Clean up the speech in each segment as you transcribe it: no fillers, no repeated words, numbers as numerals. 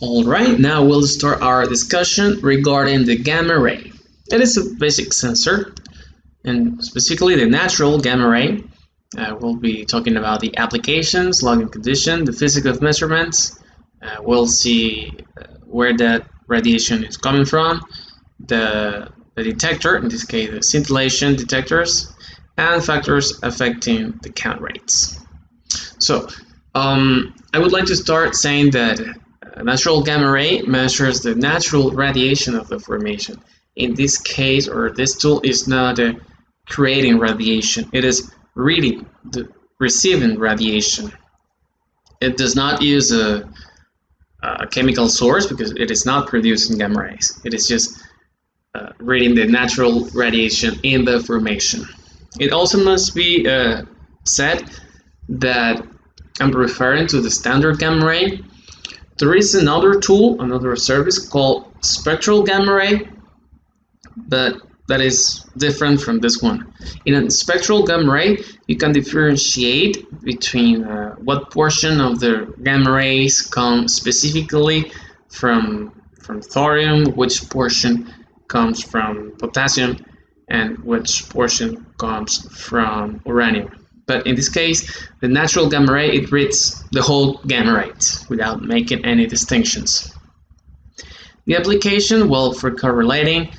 Alright, now we'll start our discussion regarding the gamma ray. It is a basic sensor, and specifically the natural gamma ray. We'll be talking about the applications, logging condition, the physics of measurements. We'll see where that radiation is coming from, the detector, in this case the scintillation detectors, and factors affecting the count rates. So, I would like to start saying that a natural gamma ray measures the natural radiation of the formation. In this case, or this tool is not creating radiation, it is reading the receiving radiation. It does not use a chemical source because it is not producing gamma rays. It is just reading the natural radiation in the formation. It also must be said that I'm referring to the standard gamma ray. There is another tool, another service called spectral gamma ray, but that is different from this one. In a spectral gamma ray, you can differentiate between what portion of the gamma rays come specifically from thorium, which portion comes from potassium, and which portion comes from uranium. But in this case, the natural gamma ray, it reads the whole gamma rays without making any distinctions. The application, well, for correlating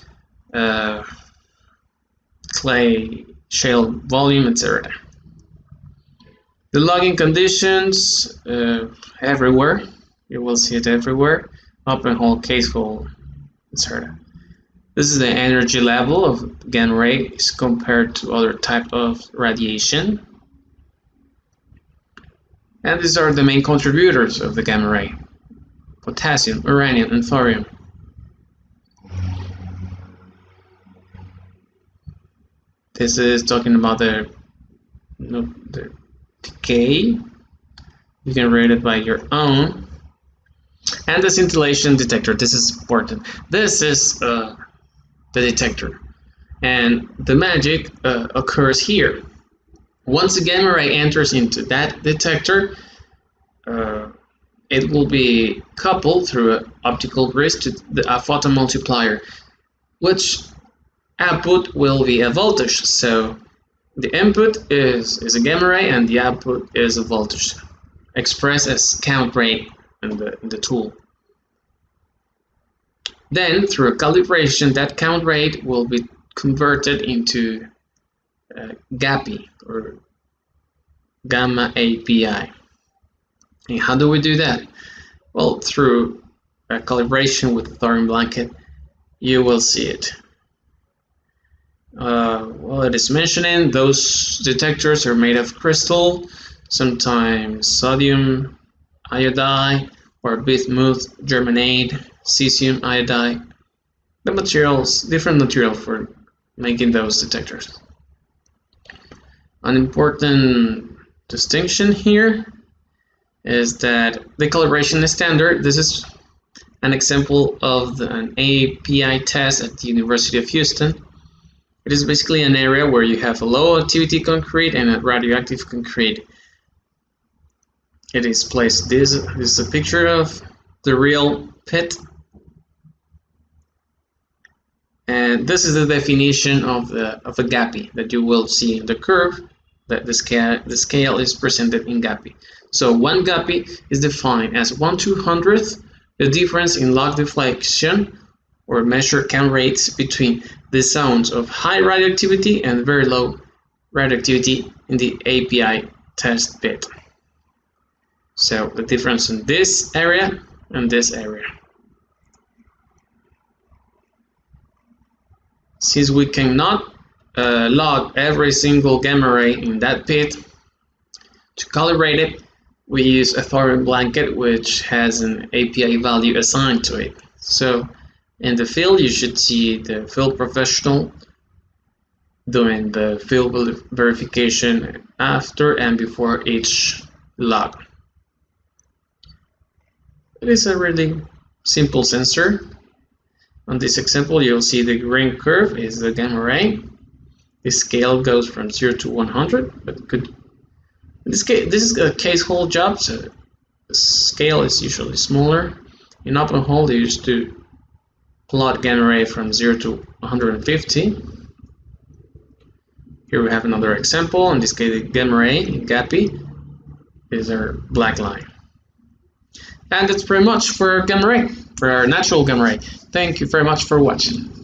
clay shale volume, etc. The logging conditions, everywhere, you will see it everywhere, open hole, case hole, etc. This is the energy level of gamma rays compared to other type of radiation. And these are the main contributors of the gamma ray: potassium, uranium, and thorium. This is talking about the decay. You can read it by your own. And the scintillation detector. This is important. This is the detector. And the magic occurs here. Once a gamma ray enters into that detector, it will be coupled through an optical grid to a photomultiplier, which output will be a voltage. So the input is a gamma ray and the output is a voltage, expressed as count rate in the tool. Then through a calibration, that count rate will be converted into GAPI, or gamma API. And how do we do that? Well, through a calibration with the thorium blanket, you will see it. Well, it is mentioning those detectors are made of crystal, sometimes sodium iodide or bismuth germanate, cesium iodide. The materials, different material for making those detectors. An important distinction here is that the calibration is standard. This is an example of an API test at the University of Houston. It is basically an area where you have a low activity concrete and a radioactive concrete. It is placed. This is a picture of the real pit. And this is the definition of a GAPI that you will see in the curve, that the scale is presented in GAPI. So 1 GAPI is defined as 1/200th the difference in log deflection or measured count rates between the zones of high radioactivity and very low radioactivity in the API test pit. So the difference in this area and this area. Since we cannot log every single gamma ray in that pit, to calibrate it, we use a thorium blanket which has an API value assigned to it. So in the field, you should see the field professional doing the field verification after and before each log. It is a really simple sensor. On this example, you'll see the green curve is the gamma ray. The scale goes from 0 to 100, but in this case, this is a case hole job, so the scale is usually smaller. In OpenHole, they used to plot gamma ray from 0 to 150. Here we have another example. In this case, the gamma ray in GAPI is our black line. And that's pretty much for gamma ray, for our natural gamma ray. Thank you very much for watching.